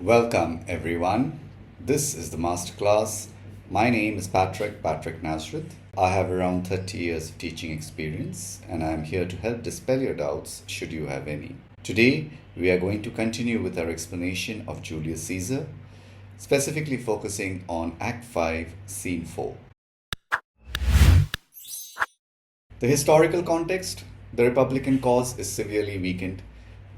Welcome everyone. This is the MasterClass. My name is Patricknazareth. I have around 30 years of teaching experience and I am here to help dispel your doubts should you have any. Today we are going to continue with our explanation of Julius Caesar, specifically focusing on Act 5, Scene 4. The historical context: the Republican cause is severely weakened.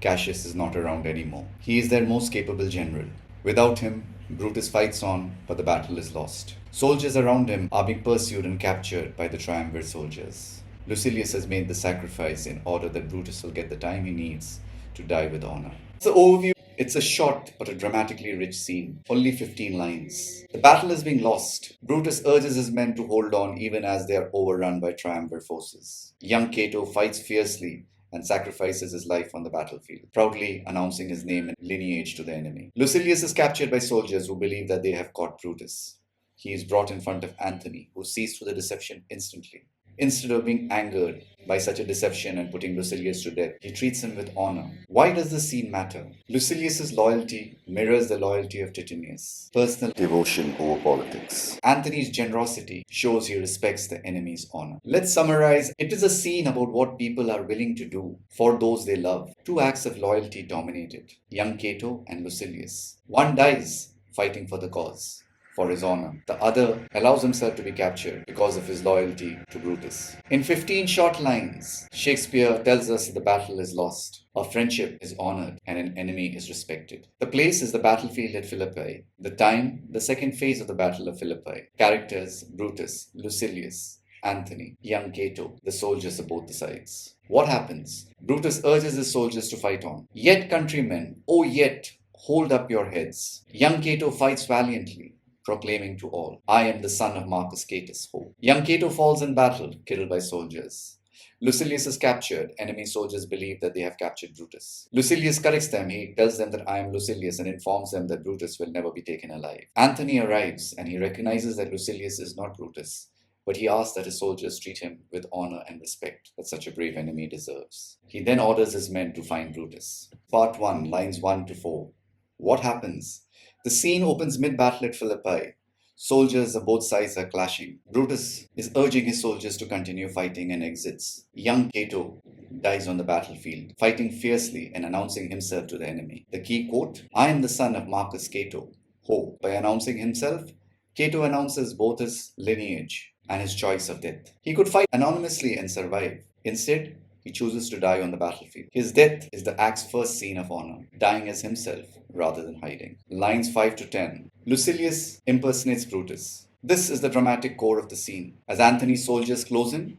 Cassius is not around anymore. He is their most capable general. Without him, Brutus fights on, but the battle is lost. Soldiers around him are being pursued and captured by the triumvirate soldiers. Lucilius has made the sacrifice in order that Brutus will get the time he needs to die with honor. It's an overview. It's a short but a dramatically rich scene, only 15 lines. The battle is being lost. Brutus urges his men to hold on even as they are overrun by triumvirate forces. Young Cato fights fiercely and sacrifices his life on the battlefield, proudly announcing his name and lineage to the enemy. Lucilius is captured by soldiers who believe that they have caught Brutus. He is brought in front of Antony, who sees through the deception instantly. Instead of being angered by such a deception and putting Lucilius to death, he treats him with honor. Why does this scene matter? Lucilius's loyalty mirrors the loyalty of Titinius. Personal devotion over politics. Antony's generosity shows he respects the enemy's honor. Let's summarize. It is a scene about what people are willing to do for those they love. Two acts of loyalty dominate it: young Cato and Lucilius. One dies fighting for the cause, for his honor. The other allows himself to be captured because of his loyalty to Brutus. In 15 short lines, Shakespeare tells us the battle is lost, a friendship is honored, and an enemy is respected. The place is the battlefield at Philippi. The time, the second phase of the Battle of Philippi. Characters: Brutus, Lucilius, Antony, young Cato, the soldiers of both the sides. What happens? Brutus urges his soldiers to fight on. Yet, countrymen, oh yet, hold up your heads. Young Cato fights valiantly, proclaiming to all, I am the son of Marcus Catus. Ho. Young Cato falls in battle, killed by soldiers. Lucilius is captured. Enemy soldiers believe that they have captured Brutus. Lucilius corrects them. He tells them that I am Lucilius and informs them that Brutus will never be taken alive. Antony arrives and he recognizes that Lucilius is not Brutus, but he asks that his soldiers treat him with honor and respect that such a brave enemy deserves. He then orders his men to find Brutus. Part 1, lines 1 to 4. What happens? The scene opens mid-battle at Philippi. Soldiers of both sides are clashing. Brutus is urging his soldiers to continue fighting and exits. Young Cato dies on the battlefield, fighting fiercely and announcing himself to the enemy. The key quote: I am the son of Marcus Cato. Ho. By announcing himself, Cato announces both his lineage and his choice of death. He could fight anonymously and survive. Instead, he chooses to die on the battlefield. His death is the act's first scene of honor, dying as himself rather than hiding. Lines 5 to 10. Lucilius impersonates Brutus. This is the dramatic core of the scene. As Antony's soldiers close in,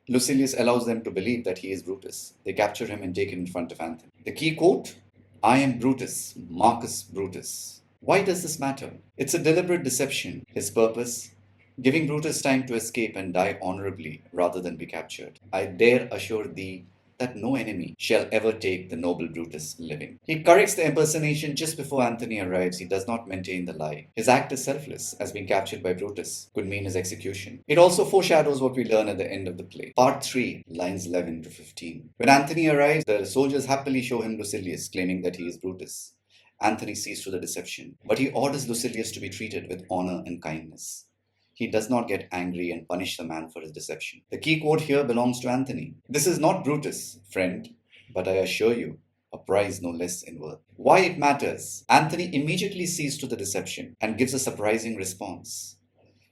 Lucilius allows them to believe that he is Brutus. They capture him and take him in front of Antony. The key quote: I am Brutus, Marcus Brutus. Why does this matter? It's a deliberate deception. His purpose: giving Brutus time to escape and die honorably rather than be captured. I dare assure thee that no enemy shall ever take the noble Brutus living. He corrects the impersonation just before Antony arrives. He does not maintain the lie. His act is selfless, as being captured by Brutus could mean his execution. It also foreshadows what we learn at the end of the play. Part 3, lines 11 to 15. When Antony arrives, the soldiers happily show him Lucilius, claiming that he is Brutus. Antony sees through the deception, but he orders Lucilius to be treated with honor and kindness. He does not get angry and punish the man for his deception. The key quote here belongs to Antony. This is not Brutus, friend, but I assure you, a prize no less in worth. Why it matters? Antony immediately sees to the deception and gives a surprising response.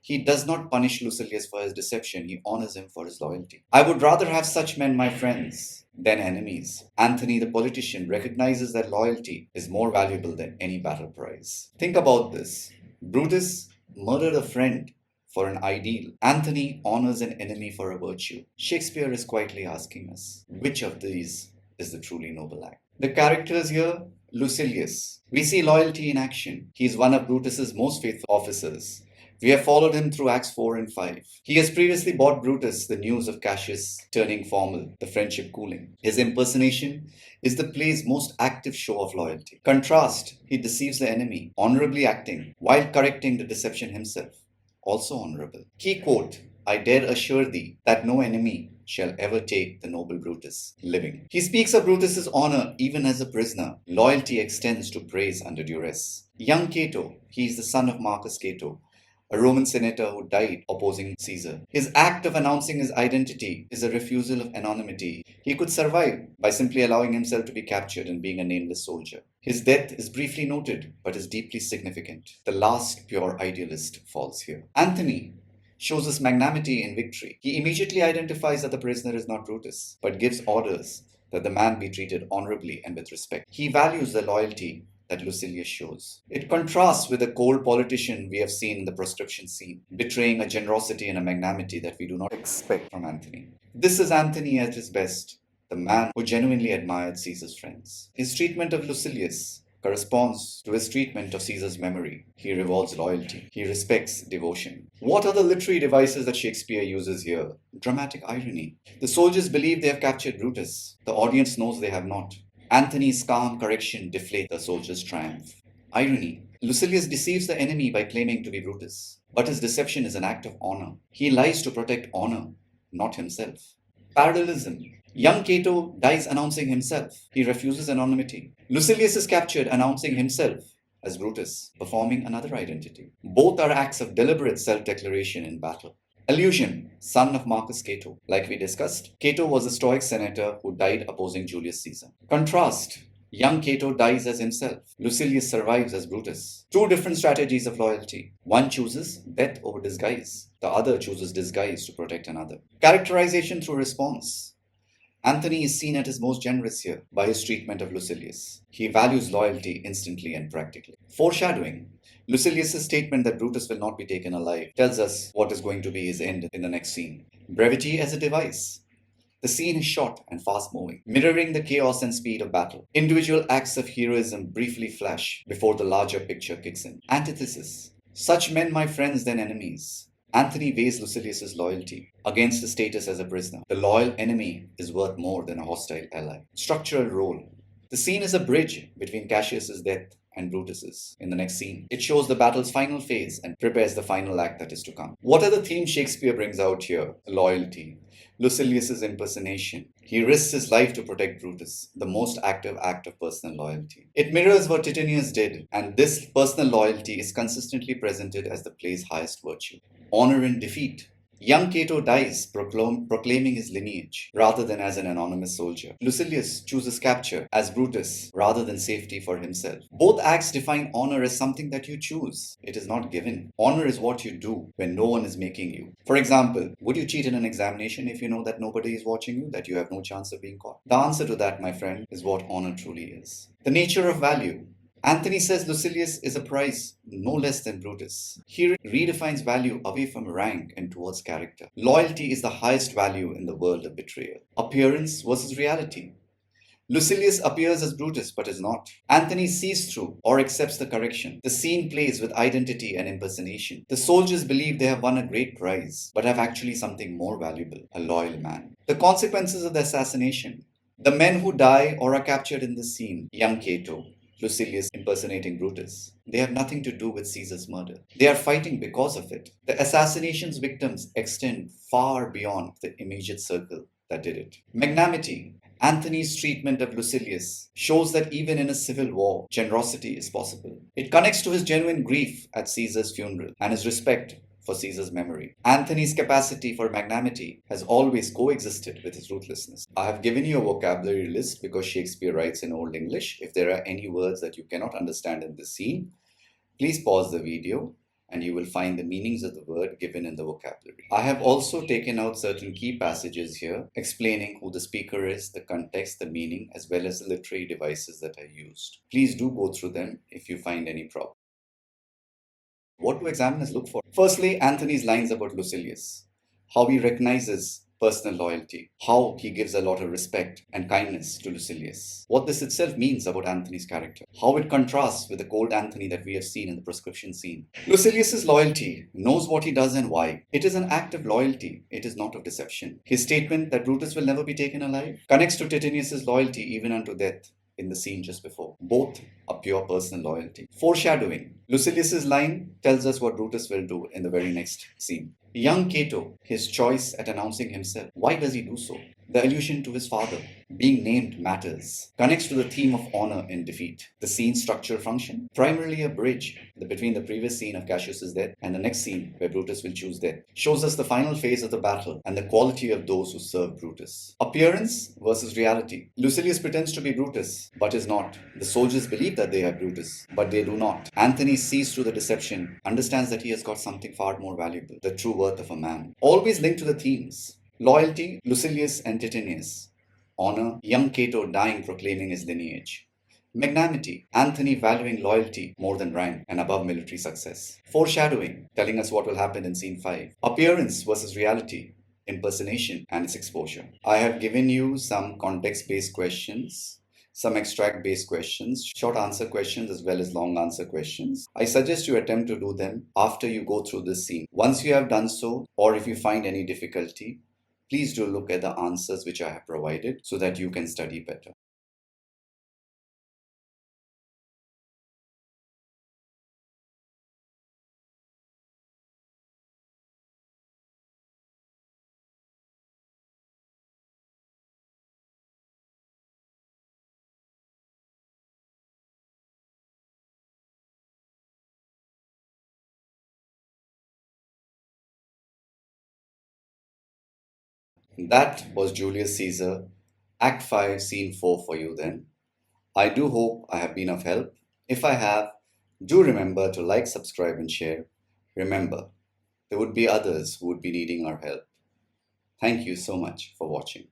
He does not punish Lucilius for his deception. He honors him for his loyalty. I would rather have such men, my friends, than enemies. Antony, the politician, recognizes that loyalty is more valuable than any battle prize. Think about this. Brutus murdered a friend for an ideal. Antony honors an enemy for a virtue. Shakespeare is quietly asking us, which of these is the truly noble act? The characters here: Lucilius. We see loyalty in action. He is one of Brutus's most faithful officers. We have followed him through Acts 4 and 5. He has previously brought Brutus the news of Cassius turning formal, the friendship cooling. His impersonation is the play's most active show of loyalty. Contrast: he deceives the enemy, honorably acting, while correcting the deception himself, also honorable. Key quote: I dare assure thee that no enemy shall ever take the noble Brutus living. He speaks of Brutus's honor even as a prisoner. Loyalty extends to praise under duress. Young Cato, he is the son of Marcus Cato, a Roman senator who died opposing Caesar. His act of announcing his identity is a refusal of anonymity. He could survive by simply allowing himself to be captured and being a nameless soldier. His death is briefly noted, but is deeply significant. The last pure idealist falls here. Antony shows us magnanimity in victory. He immediately identifies that the prisoner is not Brutus, but gives orders that the man be treated honorably and with respect. He values the loyalty that Lucilius shows. It contrasts with the cold politician we have seen in the proscription scene, betraying a generosity and a magnanimity that we do not expect from Antony. This is Antony at his best, the man who genuinely admired Caesar's friends. His treatment of Lucilius corresponds to his treatment of Caesar's memory. He rewards loyalty. He respects devotion. What are the literary devices that Shakespeare uses here? Dramatic irony. The soldiers believe they have captured Brutus. The audience knows they have not. Antony's calm correction deflates the soldiers' triumph. Irony. Lucilius deceives the enemy by claiming to be Brutus, but his deception is an act of honor. He lies to protect honor, not himself. Parallelism. Young Cato dies announcing himself. He refuses anonymity. Lucilius is captured announcing himself as Brutus, performing another identity. Both are acts of deliberate self-declaration in battle. Allusion, son of Marcus Cato. Like we discussed, Cato was a Stoic senator who died opposing Julius Caesar. Contrast, young Cato dies as himself. Lucilius survives as Brutus. Two different strategies of loyalty. One chooses death over disguise. The other chooses disguise to protect another. Characterization through response. Antony is seen at his most generous here by his treatment of Lucilius. He values loyalty instantly and practically. Foreshadowing. Lucilius' statement that Brutus will not be taken alive tells us what is going to be his end in the next scene. Brevity as a device. The scene is short and fast-moving, mirroring the chaos and speed of battle. Individual acts of heroism briefly flash before the larger picture kicks in. Antithesis. Such men my friends then enemies. Antony weighs Lucilius' loyalty against his status as a prisoner. The loyal enemy is worth more than a hostile ally. Structural role. The scene is a bridge between Cassius's death and Brutus's. In the next scene, it shows the battle's final phase and prepares the final act that is to come. What are the themes Shakespeare brings out here? Loyalty. Lucilius's impersonation. He risks his life to protect Brutus, the most active act of personal loyalty. It mirrors what Titinius did, and this personal loyalty is consistently presented as the play's highest virtue. Honor in defeat. Young Cato dies proclaiming his lineage rather than as an anonymous soldier. Lucilius chooses capture as Brutus rather than safety for himself. Both acts define honor as something that you choose. It is not given. Honor is what you do when no one is making you. For example, would you cheat in an examination if you know that nobody is watching you, that you have no chance of being caught? The answer to that, my friend, is what honor truly is. The nature of value. Antony says Lucilius is a prize no less than Brutus. He redefines value away from rank and towards character. Loyalty is the highest value in the world of betrayal. Appearance versus reality. Lucilius appears as Brutus but is not. Antony sees through or accepts the correction. The scene plays with identity and impersonation. The soldiers believe they have won a great prize but have actually something more valuable, a loyal man. The consequences of the assassination. The men who die or are captured in this scene, young Cato, Lucilius impersonating Brutus, they have nothing to do with Caesar's murder. They are fighting because of it. The assassination's victims extend far beyond the immediate circle that did it. Magnanimity. Antony's treatment of Lucilius shows that even in a civil war, generosity is possible. It connects to his genuine grief at Caesar's funeral and his respect for Caesar's memory. Antony's capacity for magnanimity has always coexisted with his ruthlessness. I have given you a vocabulary list because Shakespeare writes in Old English. If there are any words that you cannot understand in this scene, please pause the video and you will find the meanings of the word given in the vocabulary. I have also taken out certain key passages here explaining who the speaker is, the context, the meaning, as well as the literary devices that I used. Please do go through them if you find any problem. What do examiners look for? Firstly, Antony's lines about Lucilius, how he recognizes personal loyalty, how he gives a lot of respect and kindness to Lucilius, what this itself means about Antony's character, how it contrasts with the cold Antony that we have seen in the proscription scene. Lucilius's loyalty knows what he does and why. It is an act of loyalty, it is not of deception. His statement that Brutus will never be taken alive connects to Titinius's loyalty even unto death in the scene just before. Both are pure personal loyalty. Foreshadowing. Lucilius's line tells us what Brutus will do in the very next scene. Young Cato, his choice at announcing himself. Why does he do so? The allusion to his father, being named matters, connects to the theme of honor in defeat. The scene structure function, primarily a bridge between the previous scene of Cassius's death and the next scene where Brutus will choose death, shows us the final phase of the battle and the quality of those who serve Brutus. Appearance versus reality. Lucilius pretends to be Brutus, but is not. The soldiers believe that they are Brutus, but they do not. Antony sees through the deception, understands that he has got something far more valuable, the true worth of a man. Always linked to the themes. Loyalty, Lucilius and Titinius. Honor, young Cato dying proclaiming his lineage. Magnanimity, Anthony valuing loyalty more than rank and above military success. Foreshadowing, telling us what will happen in scene 5. Appearance versus reality, impersonation and its exposure. I have given you some context-based questions, some extract-based questions, short answer questions as well as long answer questions. I suggest you attempt to do them after you go through this scene. Once you have done so, or if you find any difficulty, please do look at the answers which I have provided so that you can study better. That was Julius Caesar, Act 5, Scene 4 for you then. I do hope I have been of help. If I have, do remember to like, subscribe, and share. Remember, there would be others who would be needing our help. Thank you so much for watching.